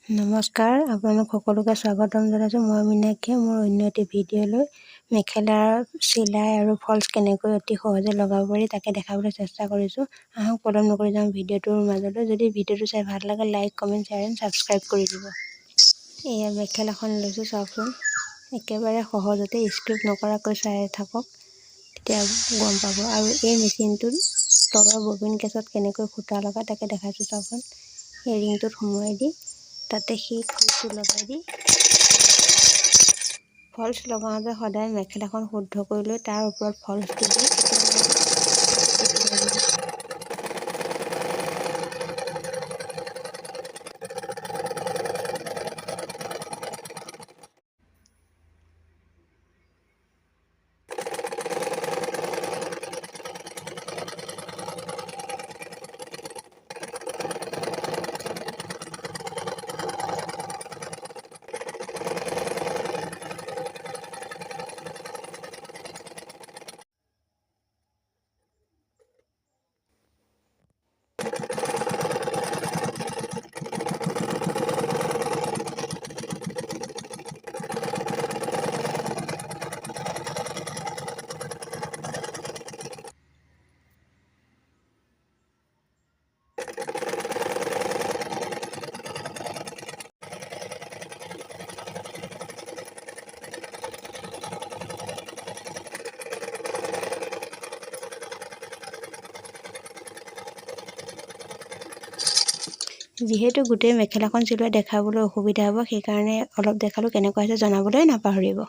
নমস্কাৰ, আপোনালোক সকলোকে স্বাগতম জনাইছোঁ। মই মীনাক্ষী। মোৰ অন্য এটি ভিডিঅ'লৈ মেখেলাৰ চিলাই আৰু ফলছ কেনেকৈ অতি সহজে লগাব পাৰি তাকে দেখাবলৈ চেষ্টা কৰিছোঁ। আহক পলম নকৰি যাওঁ ভিডিঅ'টোৰ মাজলৈ। যদি ভিডিঅ'টো চাই ভাল লাগে like, comment, share and subscribe কৰি দিব। এয়া মেখেলাখন লৈছোঁ, চাওকচোন। একেবাৰে সহজতে স্ক্ৰিপ্ট নকৰাকৈ চাই থাকক, তেতিয়া গম পাব। আৰু এই মেচিনটোত তলৰ ববিন কেছত কেনেকৈ সূতা লগায় তাকে দেখাইছোঁ, চাওকচোন। এই ৰিংটোত সোমোৱাই দি তাতে সেই ক্লিপটো লগাই দি ফলছ লগাওঁতে সদায় মেখেলাখন শুদ্ধ কৰি লৈ তাৰ ওপৰত ফলছটো দি যিহেতু গোটেই মেখেলাখন চিলোৱা দেখাবলৈ অসুবিধা হ'ব, সেইকাৰণে অলপ দেখালোঁ। কেনেকুৱা হৈছে জনাবলৈ নাপাহৰিব।